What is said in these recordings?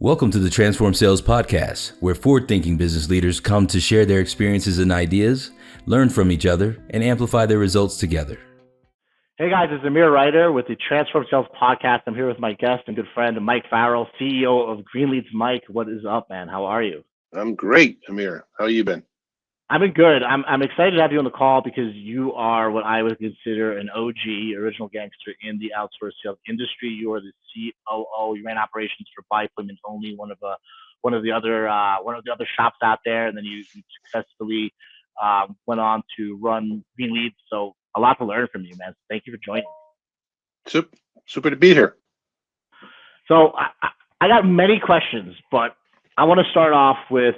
Welcome to the Transform Sales Podcast, where forward-thinking business leaders come to share their experiences and ideas, learn from each other, and amplify their results together. Hey guys, it's Amir Reiter with the Transform Sales Podcast. I'm here with my guest and good friend, Mike Farrell, CEO of Greenleads. Mike, what is up, man? How are you? I'm great, Amir. How you been? I've been good. I'm excited to have you on the call because you are what I would consider an OG, original gangster in the outsourced sales industry. You are the COO. You ran operations for By Appointment Only, one of the other shops out there, and then you successfully went on to run Greenleads. So a lot to learn from you, man. Thank you for joining. Super to be here. So I got many questions, but I want to start off with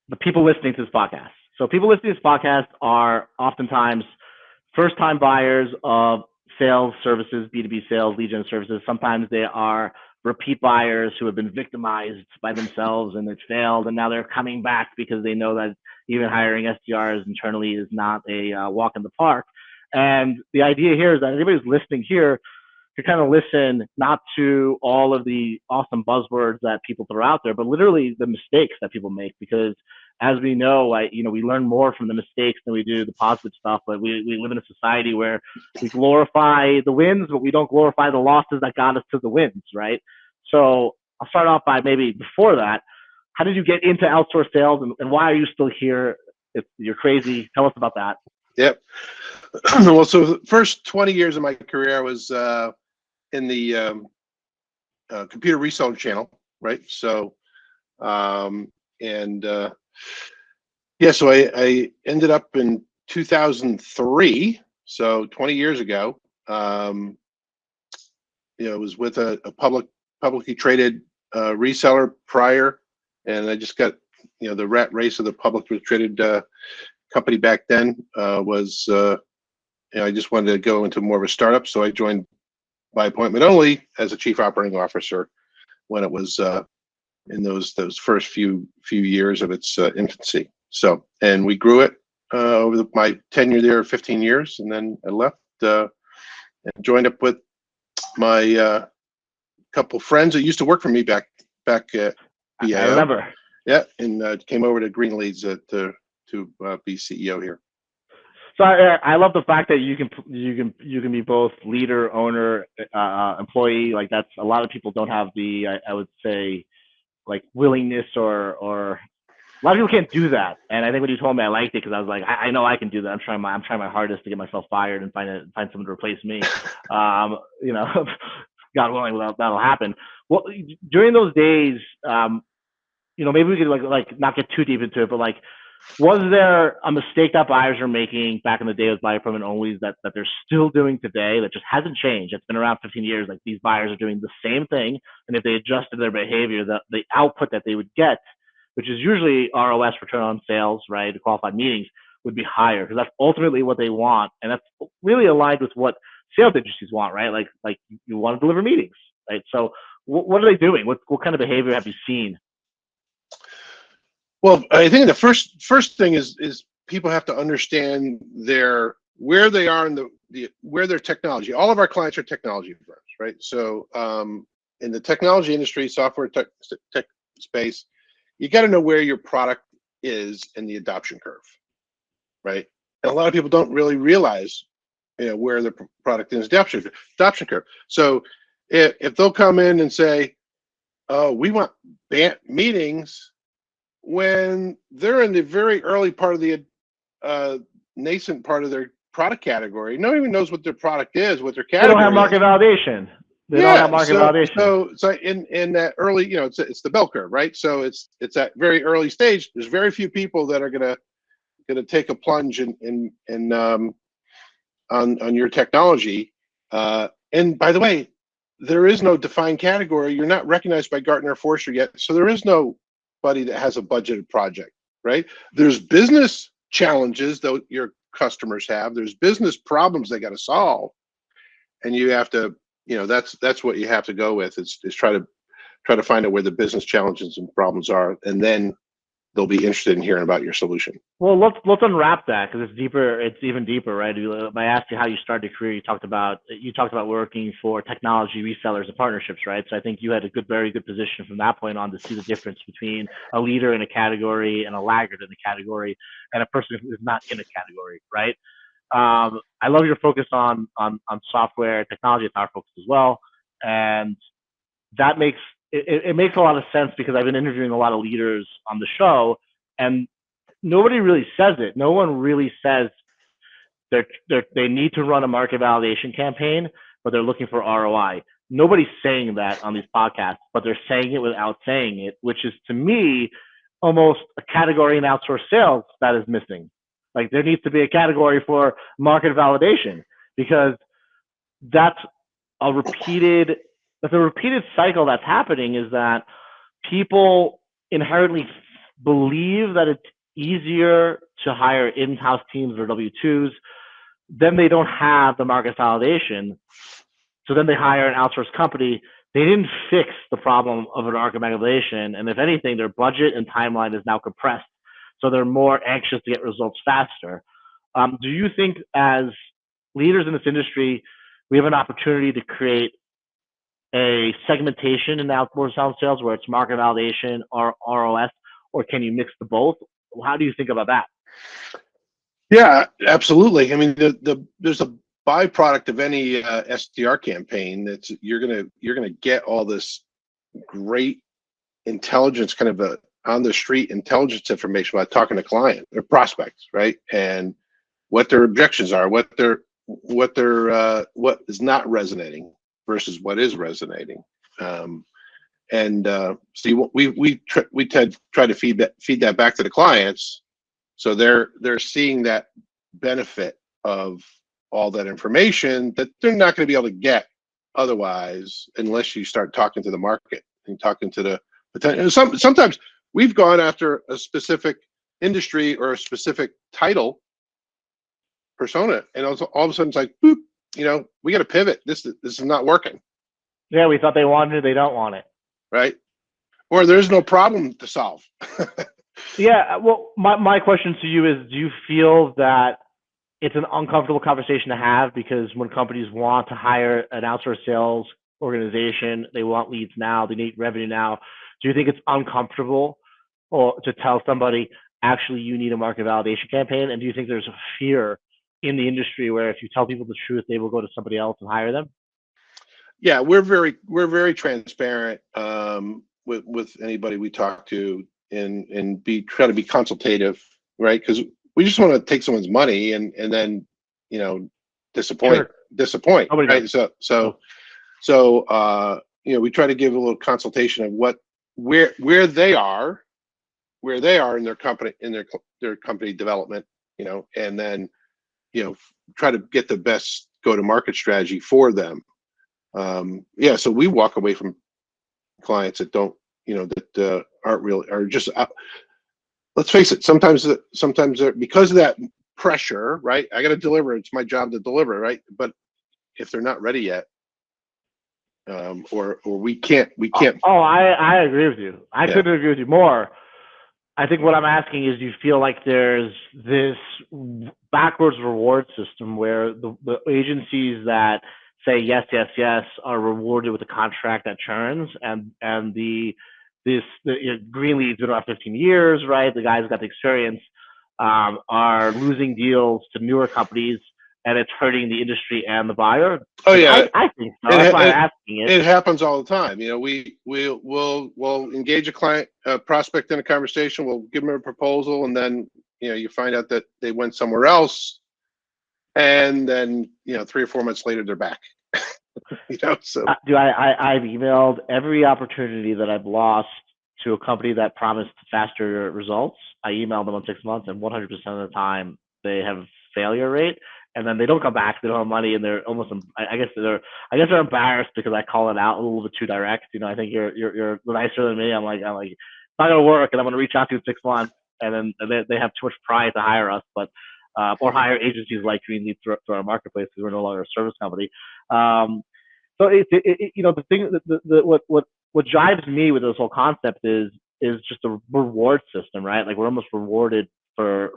the people listening to this podcast. So people listening to this podcast are oftentimes first-time buyers of sales services, B2B sales, lead gen services. Sometimes they are repeat buyers who have been victimized by themselves and it's failed, and now they're coming back because they know that even hiring SDRs internally is not a walk in the park. And the idea here is that anybody who's listening here to kind of listen not to all of the awesome buzzwords that people throw out there, but literally the mistakes that people make. Because as we know, we learn more from the mistakes than we do the positive stuff. But we live in a society where we glorify the wins, but we don't glorify the losses that got us to the wins, right? So I'll start off by maybe before that, how did you get into outsourced sales and why are you still here? If you're crazy, tell us about that. Yep. Well, so the first 20 years of my career, I was in the computer reseller channel, right? So, so I ended up in 2003, so 20 years ago. It was with a publicly traded reseller prior, and I just got, the rat race of the publicly traded company back then was, I just wanted to go into more of a startup, so I joined By Appointment Only as a chief operating officer when it was in those first few years of its infancy. So, and we grew it over my tenure there, 15 years, and then I left and joined up with my couple friends that used to work for me back at BAO. I remember. Yeah, and came over to Greenleads to be CEO here. So I love the fact that you can be both leader, owner, employee. Like that's a lot of people don't have the I would say like willingness or a lot of people can't do that. And I think when you told me, I liked it because I was like, I know I can do that. I'm trying my hardest to get myself fired and find someone to replace me. God willing, that'll happen. Well, during those days, maybe we could like not get too deep into it, but like, was there a mistake that buyers are making back in the day with By Appointment Only that they're still doing today that just hasn't changed? It's been around 15 years. Like these buyers are doing the same thing, and if they adjusted their behavior, the output that they would get, which is usually ROS, return on sales, right, the qualified meetings, would be higher because that's ultimately what they want, and that's really aligned with what sales agencies want, right? Like you want to deliver meetings, right? So what are they doing? What kind of behavior have you seen? Well, I think the first thing is people have to understand where they are in where their technology. All of our clients are technology firms, right? So in the technology industry, software tech space, you got to know where your product is in the adoption curve, right? And a lot of people don't really realize, where the product is in the adoption curve. So if they'll come in and say, "Oh, we want meetings," when they're in the very early part of the nascent part of their product category, no one even knows what their product is, what their category. They don't have market validation. They don't have market validation. So in that early, it's the bell curve, right? So it's that very early stage. There's very few people that are gonna take a plunge on your technology. And by the way, there is no defined category. You're not recognized by Gartner or Forrester yet, so there is nobody that has a budgeted project, right? There's business challenges that your customers have. There's business problems they got to solve, and you have to, that's what you have to go with. Is try to find out where the business challenges and problems are, and then they'll be interested in hearing about your solution. Well, let's unwrap that, because it's deeper. It's even deeper, right? I asked you how you started your career. You talked about working for technology resellers and partnerships, right? So I think you had a very good position from that point on to see the difference between a leader in a category and a laggard in a category, and a person who is not in a category, right? I love your focus on software technology. It's our focus as well, and that makes it makes a lot of sense, because I've been interviewing a lot of leaders on the show, and nobody really says it. No one really says they need to run a market validation campaign, but they're looking for ROI. Nobody's saying that on these podcasts, but they're saying it without saying it, which is, to me, almost a category in outsourced sales that is missing. Like, there needs to be a category for market validation, because that's a repeated cycle that's happening, is that people inherently believe that it's easier to hire in-house teams or W-2s. Then they don't have the market validation. So then they hire an outsourced company. They didn't fix the problem of an market validation. And if anything, their budget and timeline is now compressed. So they're more anxious to get results faster. Do you think, as leaders in this industry, we have an opportunity to create a segmentation in outbound sales where it's market validation or ROS, or can you mix the both? How do you think about that? Yeah, absolutely. I mean, there's a byproduct of any SDR campaign that's you're gonna get all this great intelligence, kind of on the street intelligence information about talking to client or prospects, right? And what their objections are, what is not resonating versus what is resonating. So we try to feed that back to the clients, so they're seeing that benefit of all that information that they're not going to be able to get otherwise, unless you start talking to the market and talking to the potential. Sometimes we've gone after a specific industry or a specific title persona, and all of a sudden it's like, boop, we got to pivot. This is not working. Yeah, we thought they wanted it, they don't want it. Right? Or there's no problem to solve. Yeah, well, my question to you is, do you feel that it's an uncomfortable conversation to have? Because when companies want to hire an outsourced sales organization, they want leads now, they need revenue now. Do you think it's uncomfortable or to tell somebody, actually, you need a market validation campaign? And do you think there's a fear in the industry where if you tell people the truth, they will go to somebody else and hire them? Yeah, we're very transparent with anybody we talk to, and try to be consultative, right? Because we just want to take someone's money and then disappoint, Nobody right? does. So we try to give a little consultation of where they are in their company development, and then try to get the best go-to-market strategy for them. So we walk away from clients that don't, that aren't really, are just, let's face it, sometimes they're, because of that pressure, right? I got to deliver. It's my job to deliver, right? But if they're not ready yet, or we can't. Oh, I agree with you. I couldn't agree with you more. I think what I'm asking is, do you feel like there's this backwards reward system where the agencies that say yes, yes, yes are rewarded with a contract that churns, and the green leads been around 15 years, right? The guys got the experience, are losing deals to newer companies, and it's hurting the industry and the buyer? Oh yeah, I think so. That's why I'm asking it. It happens all the time. We'll engage a client, prospect in a conversation. We'll give them a proposal, and then you find out that they went somewhere else, and then 3 or 4 months later they're back. So I've emailed every opportunity that I've lost to a company that promised faster results. I emailed them in 6 months, and 100% of the time they have a failure rate, and then they don't come back. They don't have money, and they're almost, I guess they're embarrassed because I call it out a little bit too direct. I think you're nicer than me. I'm like, it's not gonna work, and I'm gonna reach out to you in 6 months, and then they have too much pride to hire us, but or hire agencies like Greenleaf through our marketplace, because we're no longer a service company. So the thing, what jives me with this whole concept is is just a reward system, right? Like we're almost rewarded for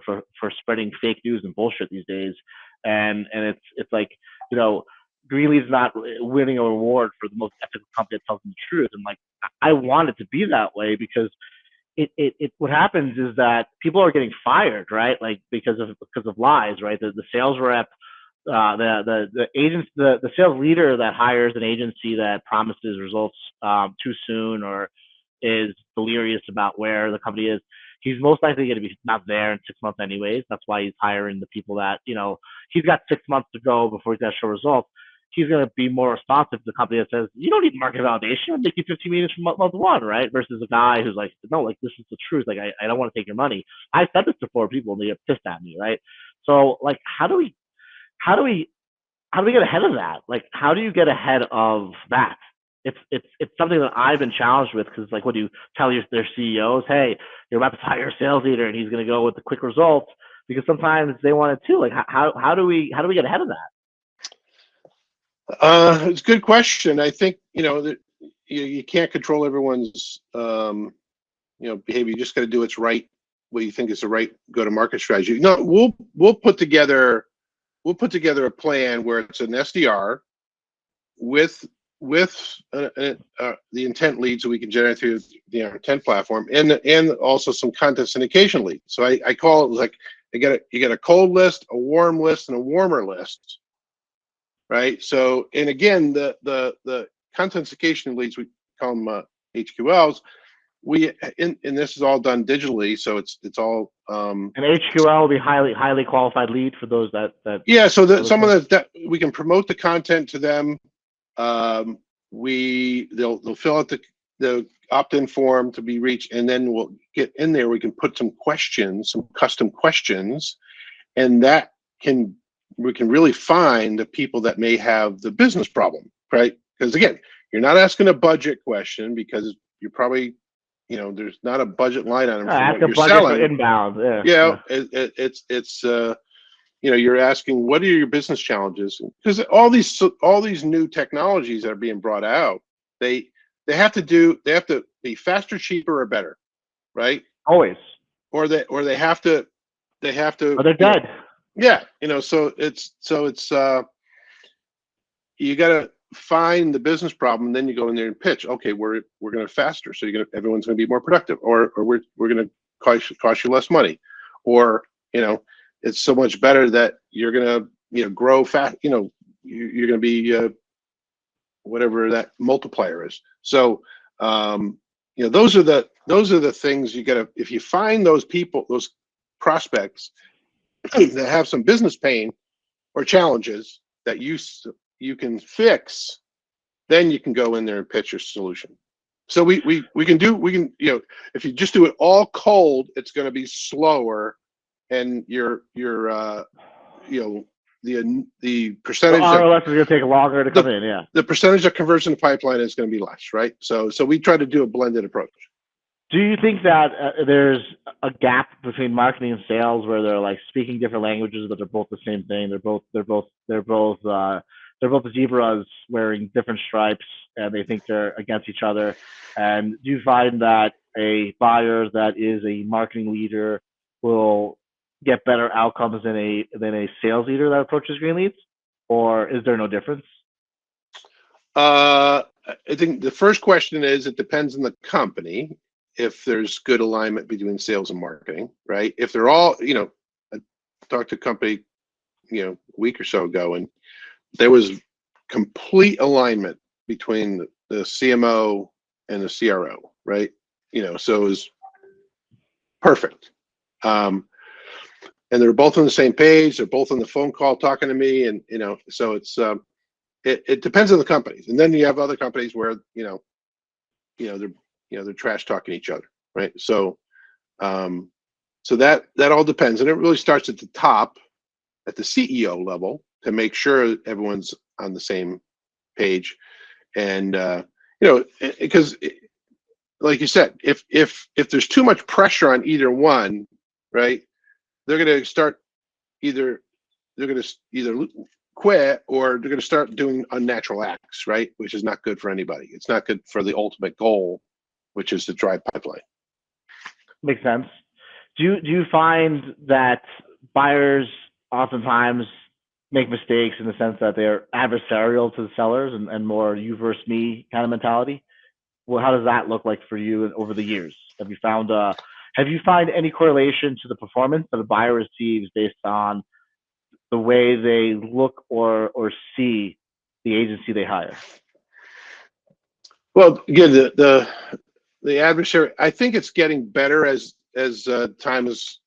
spreading fake news and bullshit these days, and it's like, you know, Greenleaf's not winning a reward for the most ethical company that tells them the truth, and like I want it to be that way because it what happens is that people are getting fired, right? Like because of lies, right? The sales rep, the agents, the sales leader that hires an agency that promises results too soon or is delirious about where the company is, he's most likely going to be not there in 6 months anyways. That's why he's hiring the people that, you know, he's got 6 months to go before he's got to show results. He's going to be more responsive to the company that says, you don't need market validation. I'll make you 15 meetings from month one, right? Versus a guy who's like, no, like this is the truth. Like I don't want to take your money. I said this to 4 people and they get pissed at me, right? So like, how do we get ahead of that? Like, how do you get ahead of that? It's something that I've been challenged with because like, what do you tell their CEOs? Hey, you're about to hire a sales leader and he's going to go with the quick results, because sometimes they want it too. Like, how do we get ahead of that? It's a good question. I think, you know, that you can't control everyone's, you know, behavior. You just got to do what's right, what you think is the right go-to-market strategy. No, we'll put together a plan where it's an SDR with the intent leads that we can generate through the intent platform, and also some content syndication leads. So I call it like you get a cold list, a warm list, and a warmer list. Right. So, and again, the content syndication leads, we call them HQLs. And this is all done digitally, so it's all. And HQL will be highly qualified lead for those that. Yeah. So that someone that we can promote the content to them. They'll fill out the opt-in form to be reached, and then we'll get in there. We can put some questions, some custom questions, and we can really find the people that may have the business problem, right? Because again, you're not asking a budget question because you're probably, you know, there's not a budget line item for what you're selling. For inbound, yeah. It's you know, you're asking what are your business challenges, because all these new technologies that are being brought out, they have to be faster, cheaper, or better, right? Always. Or they have to. Or they're dead. Yeah, you know, so it's you got to find the business problem, and then you go in there and pitch. Okay, we're going to faster, so everyone's going to be more productive, or we're going to cost you less money, or you know, it's so much better that you're going to, you know, grow fast. You know, you're going to be whatever that multiplier is. So you know, those are the things you got to. If you find those people, those prospects that have some business pain or challenges that you can fix, then you can go in there and pitch your solution. So we can, you know, if you just do it all cold, it's going to be slower, and your you know, the percentage ROS is going to take longer to come in. Yeah, the percentage of conversion to pipeline is going to be less, right? So we try to do a blended approach. Do you think that there's a gap between marketing and sales where they're like speaking different languages, but they're both the same thing? They're both zebras wearing different stripes, and they think they're against each other. And do you find that a buyer that is a marketing leader will get better outcomes than a sales leader that approaches green leads, or is there no difference? I think the first question is, it depends on the company. If there's good alignment between sales and marketing, right? If they're all, you know, I talked to a company, you know, a week or so ago, and there was complete alignment between the CMO and the CRO, right? You know, so it was perfect. And they're both on the same page. They're both on the phone call talking to me, and you know, so it's it depends on the companies. And then you have other companies where they're trash talking each other, right? So so that all depends, and it really starts at the top, at the CEO level, to make sure everyone's on the same page. And you know, because like you said, if there's too much pressure on either one, right, they're going to start either quit, or they're going to start doing unnatural acts, right, which is not good for anybody. It's not good for the ultimate goal, which is to drive pipeline. Makes sense. Do you find that buyers oftentimes make mistakes in the sense that they're adversarial to the sellers and more you versus me kind of mentality? Well, how does that look like for you over the years? Have you find any correlation to the performance that a buyer receives based on the way they look or see the agency they hire? Well, again, the adversary. I think it's getting better as time has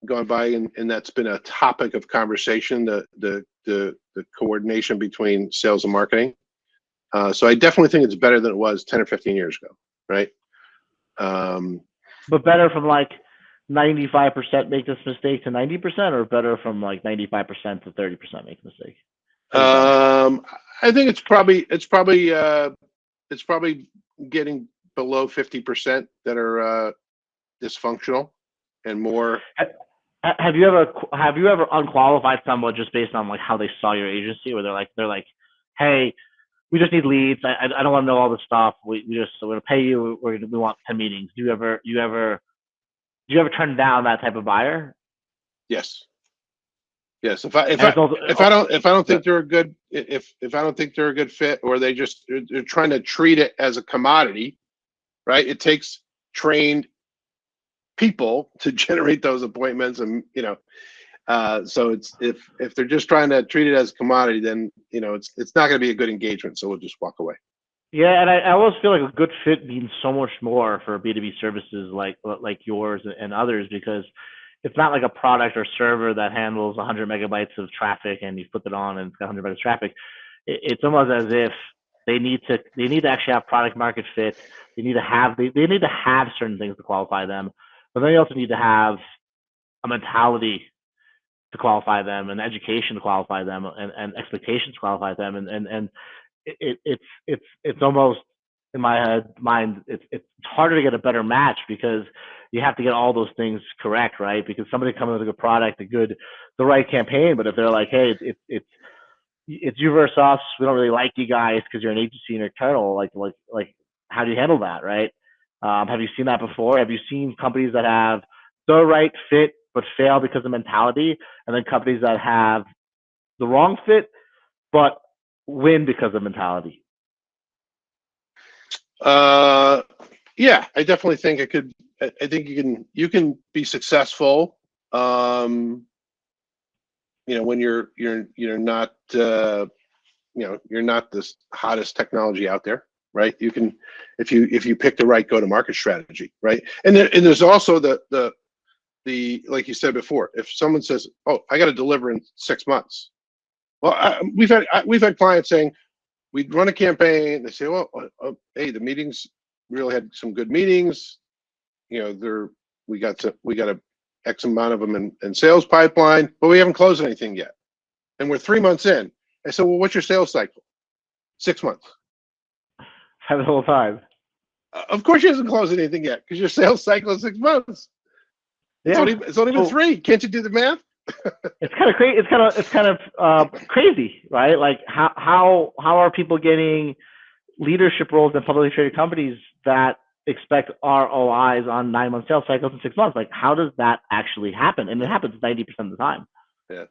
gone by, and that's been a topic of conversation. The coordination between sales and marketing. So I definitely think it's better than it was 10 or 15 years ago, right? But better from like 95% make this mistake to 90%, or better from like 95% to 30% make a mistake? I think it's probably getting below 50% that are dysfunctional and more. Have you ever unqualified someone just based on like how they saw your agency, where they're like, hey, we just need leads. I don't want to know all this stuff. We're going to pay you. We want 10 meetings. Do you ever turn down that type of buyer? Yes. Yes. If I don't think they're a good, if I don't think they're a good fit, or they're trying to treat it as a commodity, right? It takes trained people to generate those appointments, and so it's if they're just trying to treat it as a commodity, then it's not going to be a good engagement. So we'll just walk away. Yeah, and I always feel like a good fit means so much more for B2B services like yours and others, because it's not like a product or server that handles 100 megabytes of traffic and you flip it on and it's got 100 megabytes of traffic. It's almost as if they need to actually have product market fit. They need to have certain things to qualify them, but then they also need to have a mentality to qualify them, and education to qualify them, and expectations to qualify them, and it's almost, in my mind, it's harder to get a better match because you have to get all those things correct, right? Because somebody coming with a good product, the right campaign, but if they're like, hey, it's you versus us, we don't really like you guys because you're an agency and internal, like how do you handle that, right? Have you seen that before? Have you seen companies that have the right fit but fail because of mentality, and then companies that have the wrong fit but win because of mentality? Yeah, I definitely think it could. I think you can be successful. When you're not you're not the hottest technology out there, right? You can, if you pick the right go-to-market strategy, right? And there's also the like you said before, if someone says, "Oh, I got to deliver in 6 months," well, we've had clients saying, we run a campaign. They say, "Well, hey, the meetings really had some good meetings. We got a X amount of them in sales pipeline, but we haven't closed anything yet, and we're 3 months in." I said, "Well, what's your sales cycle?" 6 months. Have the whole time. Of course, she hasn't closed anything yet because your sales cycle is 6 months. Yeah. It's only been 3. Can't you do the math? It's kind of crazy. It's kind of crazy, right? Like how are people getting leadership roles in publicly traded companies that expect ROIs on 9-month sales cycles in 6 months? Like, how does that actually happen? And it happens 90% of the time. Yeah.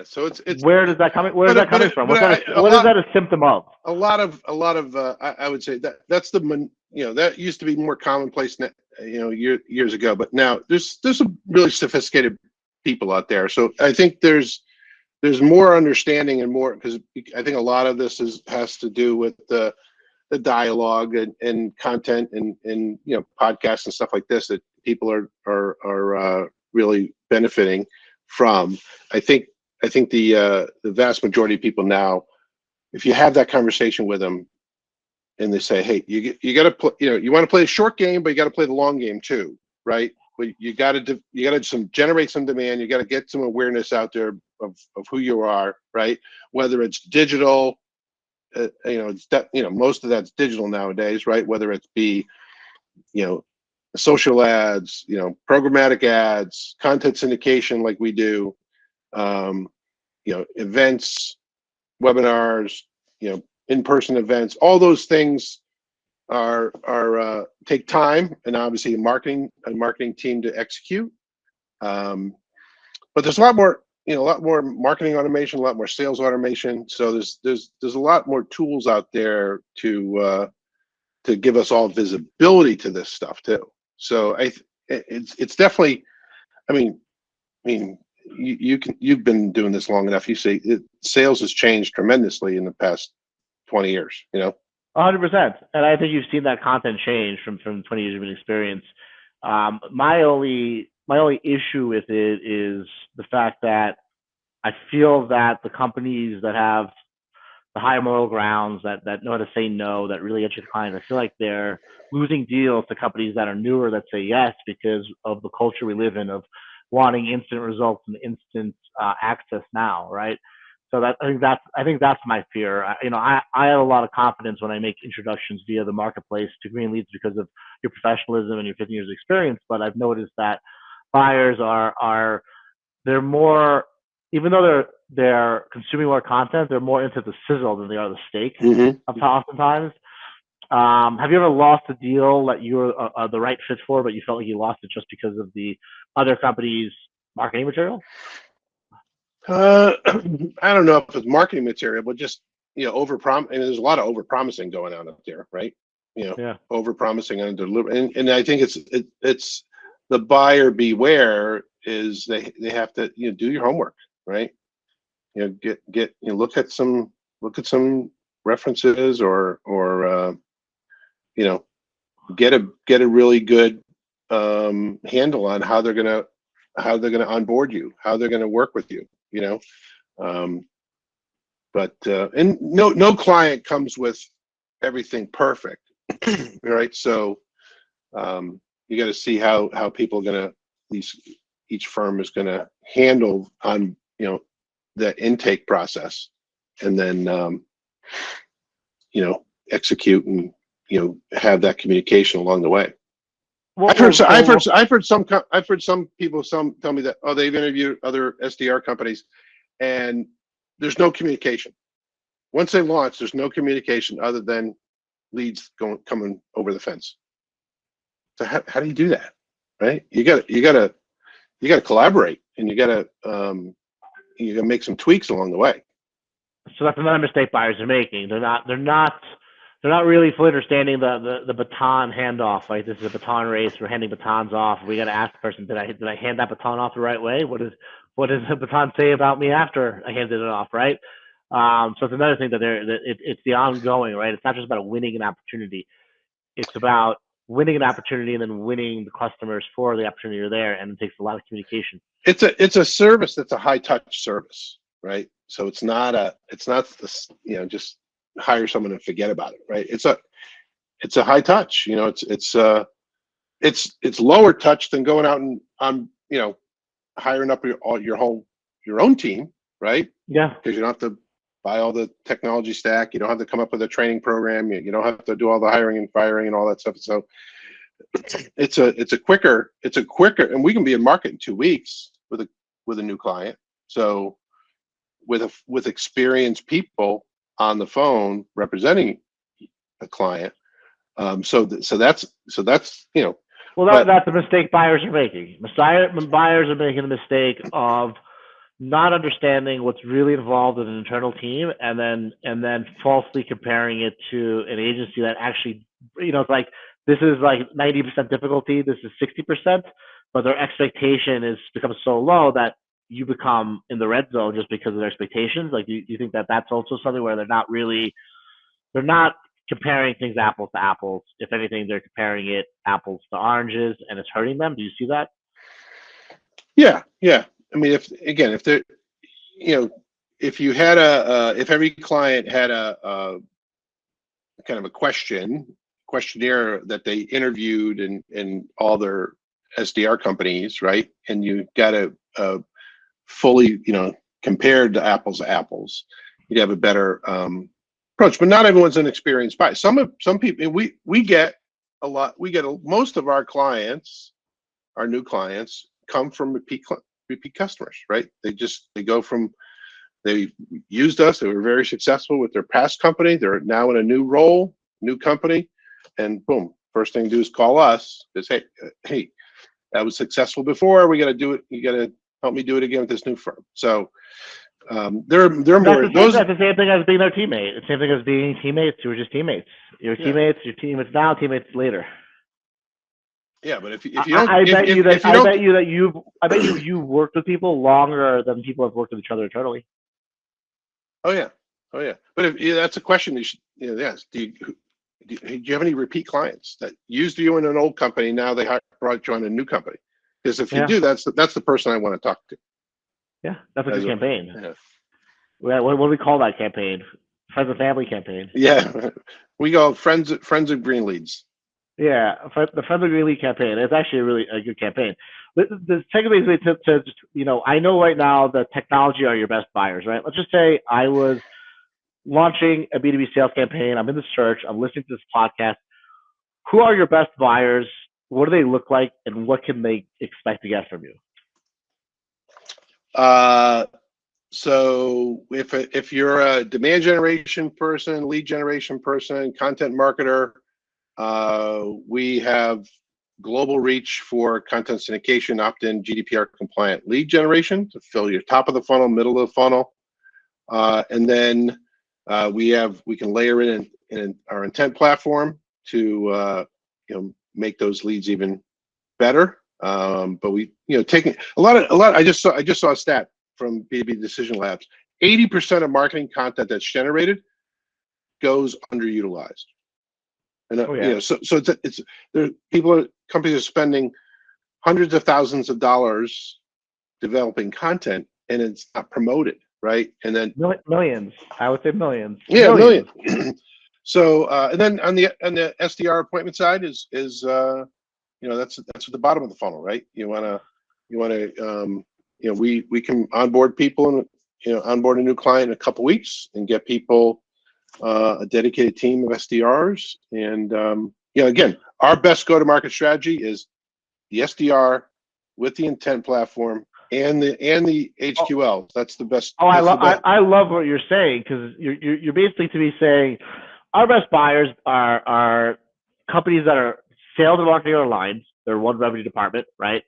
So it's where is that coming? Where is that coming from? What is that a symptom of? A lot of I would say that's that used to be more commonplace, years ago, but now there's some really sophisticated people out there. So I think there's more understanding and more, because I think a lot of this has to do with the dialogue and content and podcasts and stuff like this that people are really benefiting from. I think the vast majority of people now, if you have that conversation with them and they say, "Hey, you got to play, you want to play a short game, but you got to play the long game too, right? You got to generate some demand. You got to get some awareness out there of who you are, right? Whether it's digital, most of that's digital nowadays, right? Whether it be, social ads, programmatic ads, content syndication like we do, events, webinars, in-person events, all those things take time, and obviously a marketing team to execute. But there's a lot more, a lot more marketing automation, a lot more sales automation. So there's a lot more tools out there to give us all visibility to this stuff too. So it's definitely, I mean, you've been doing this long enough. You see, sales has changed tremendously in the past 20 years. 100%. And I think you've seen that content change from 20 years of experience. My only issue with it is the fact that I feel that the companies that have the higher moral grounds, that know how to say no, that really educate clients, I feel like they're losing deals to companies that are newer that say yes because of the culture we live in of wanting instant results and instant access now, right? So I think that's my fear. I have a lot of confidence when I make introductions via the marketplace to green leads because of your professionalism and your 15 years of experience. But I've noticed that buyers they're more, even though they're consuming more content, they're more into the sizzle than they are the steak. Oftentimes. Have you ever lost a deal that you were the right fit for, but you felt like you lost it just because of the other company's marketing material? I don't know if it's marketing material, but just overprom. And there's a lot of overpromising going on up there, right? Overpromising and delivering. And I think it's the buyer beware is they have to do your homework, right? Look at some references or get a really good handle on how they're gonna onboard you, how they're gonna work with you. But and no client comes with everything perfect, right? So you got to see how people are gonna each firm is gonna handle on that intake process, and then execute and have that communication along the way. I've heard some people tell me that they've interviewed other SDR companies and there's no communication. Once they launch, there's no communication other than leads coming over the fence. So how do you do that, right? You got to collaborate, and you got to make some tweaks along the way. So that's another mistake buyers are making. They're not really fully understanding the baton handoff. Like, this is a baton race. We're handing batons off. We got to ask the person, did I hand that baton off the right way? What does the baton say about me after I handed it off, right? So it's another thing that it's the ongoing, right? It's not just about winning an opportunity. It's about winning an opportunity and then winning the customers for the opportunity you're there, and it takes a lot of communication. It's a service that's a high touch service, right? So it's not just hire someone and forget about it, right? It's a high touch. It's lower touch than going out and hiring up your own team, right? Yeah. Because you don't have to buy all the technology stack. You don't have to come up with a training program. You don't have to do all the hiring and firing and all that stuff. So it's a quicker, and we can be in market in 2 weeks with a new client. So with experienced people on the phone representing a client. So that's Well, that's a mistake buyers are making. Buyers are making the mistake of not understanding what's really involved in an internal team, and then falsely comparing it to an agency that actually, it's like, this is like 90% difficulty, this is 60%, but their expectation is becomes so low that you become in the red zone just because of their expectations. Like, do you think that that's also something where they're not comparing things apples to apples? If anything, they're comparing it apples to oranges, and it's hurting them. Do you see that? Yeah. I mean, if you had if every client had a kind of a questionnaire that they interviewed in all their SDR companies, right? And you got a fully, compared to apples, you'd have a better approach. But not everyone's an experienced buyer. Some people, we get a lot. Most of our clients, our new clients, come from repeat customers, right? They used us. They were very successful with their past company. They're now in a new role, new company, and boom, first thing to do is call us. Is hey, that was successful before. We got to do it. You got to help me do it again with this new firm. So they're more those. That's the same thing as being their teammate. It's the same thing as being teammates. You were just teammates. Your teammates now, teammates later. Yeah, but if you don't, I bet you that you've worked with people longer than people have worked with each other internally. Oh yeah. But if that's a question, you should. Yes. Do you have any repeat clients that used you in an old company? Now they brought you on a new company. Because if you do, that's the person I want to talk to. Yeah, that's a good campaign. Yeah. What do we call that campaign? Friends and family campaign. Yeah, we go friends of green leads. Yeah, the Friends of Green Lead campaign. It's actually really a good campaign. The second way to just, I know right now that technology are your best buyers, right? Let's just say I was launching a B2B sales campaign. I'm in the search. I'm listening to this podcast. Who are your best buyers? What do they look like, and what can they expect to get from you? So if you're a demand generation person, lead generation person, content marketer, we have global reach for content syndication, opt-in, GDPR compliant lead generation to fill your top of the funnel, middle of the funnel, and then we can layer in our intent platform to make those leads even better. But we taking a lot. I just saw a stat from B2B Decision Labs. 80% of marketing content that's generated goes underutilized. And so it's companies are spending hundreds of thousands of dollars developing content, and it's not promoted, right? And then millions, I would say millions. Yeah, millions. So and then on the SDR appointment side is that's at the bottom of the funnel, right? We can onboard people and onboard a new client in a couple weeks and get people a dedicated team of SDRs. And again, our best go-to-market strategy is the SDR with the intent platform and the HQL. That's the best. I love what you're saying, because you're basically to me saying our best buyers are companies that are sales and marketing are aligned. They're one revenue department, right?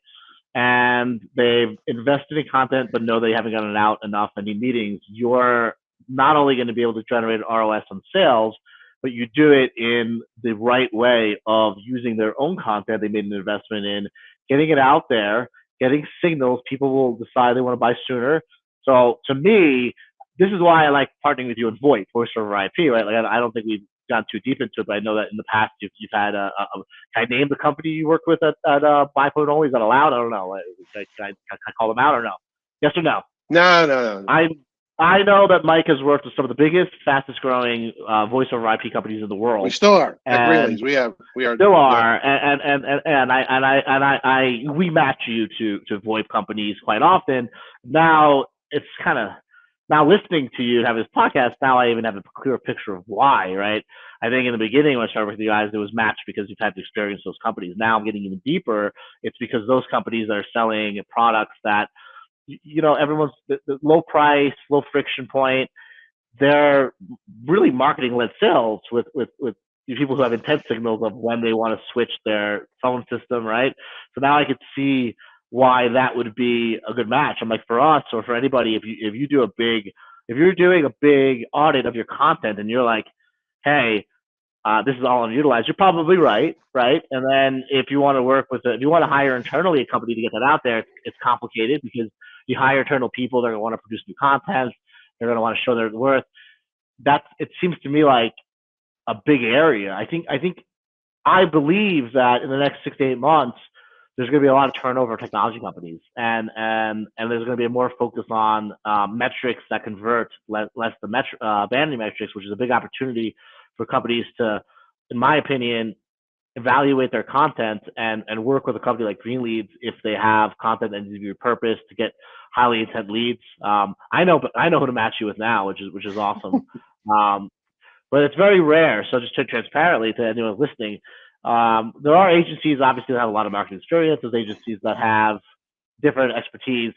And they've invested in content, but know they haven't gotten it out enough and need meetings. You're not only going to be able to generate ROS on sales, but you do it in the right way of using their own content they made an investment in, getting it out there, getting signals. People will decide they want to buy sooner. So to me, this is why I like partnering with you in VoIP, voice over IP, right? Like I don't think we've gone too deep into it, but I know that in the past you've had can I name the company you work with at Biphone Only? Is that allowed? I don't know. Can I call them out or no? Yes or no? No. I know that Mike has worked with some of the biggest, fastest growing voice over IP companies in the world. We still are at Greenleads. We are still are, and we match you to VoIP companies quite often. Now it's kind of listening to you and have this podcast. Now I even have a clearer picture of why, right? I think in the beginning when I started with you guys, it was matched because you've had to experience those companies. Now I'm getting even deeper. It's because those companies are selling products that everyone's the low price, low friction point. They're really marketing led sales with people who have intent signals of when they want to switch their phone system, right? So now I could see why that would be a good match. I'm like, for us or for anybody, if you're doing a big audit of your content and you're like, hey, this is all unutilized, you're probably right? And then if you want to hire internally a company to get that out there, it's complicated because you hire internal people, they're going to want to produce new content, they're going to want to show their worth. It seems to me like a big area. I believe that in the next 6 to 8 months, there's going to be a lot of turnover of technology companies, and there's going to be more focus on metrics that convert, less the vanity metrics, which is a big opportunity for companies to, in my opinion, evaluate their content and work with a company like Greenleads if they have content that needs to be repurposed to get highly intent leads. I know who to match you with now, which is awesome. But it's very rare. So just transparently to anyone listening, there are agencies obviously that have a lot of marketing experience. There's agencies that have different expertise.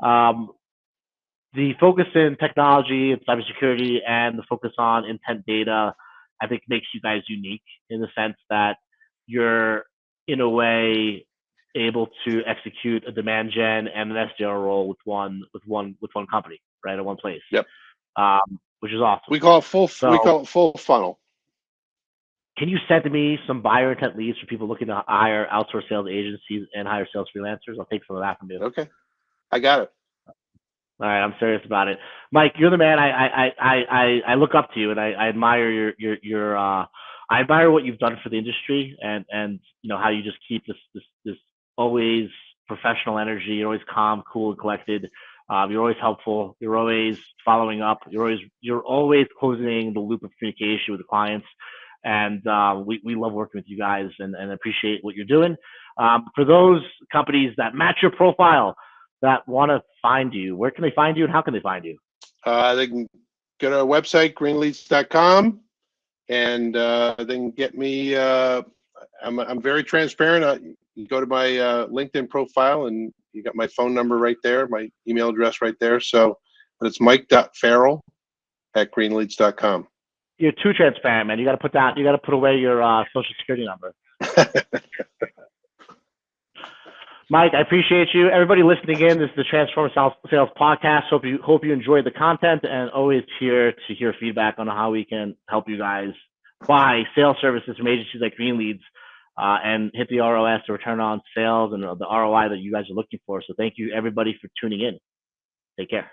The focus in technology and cybersecurity and the focus on intent data I think makes you guys unique in the sense that you're in a way able to execute a demand gen and an SDR role with one company, right, at one place. Yep. Which is awesome. We call it full funnel. Can you send me some buyer intent leads for people looking to hire outsourced sales agencies and hire sales freelancers? I'll take some of that from you. Okay, I got it. All right, I'm serious about it, Mike. You're the man. I look up to you, and I admire your I admire what you've done for the industry, and you know how you just keep this always professional energy. You're always calm, cool, and collected. You're always helpful. You're always following up. You're always closing the loop of communication with the clients. And we love working with you guys and appreciate what you're doing. For those companies that match your profile, that want to find you, where can they find you and how can they find you? They can go to our website, greenleads.com, and they can get me. I'm very transparent. You go to my LinkedIn profile and you got my phone number right there, my email address right there. So, but it's mike.farrell@greenleads.com. You're too transparent, man. You got to put away your social security number. Mike, I appreciate you. Everybody listening in, this is the Transform Sales Podcast. Hope you enjoyed the content, and always here to hear feedback on how we can help you guys buy sales services from agencies like Greenleads and hit the ROS, the return on sales, and the ROI that you guys are looking for. So thank you, everybody, for tuning in. Take care.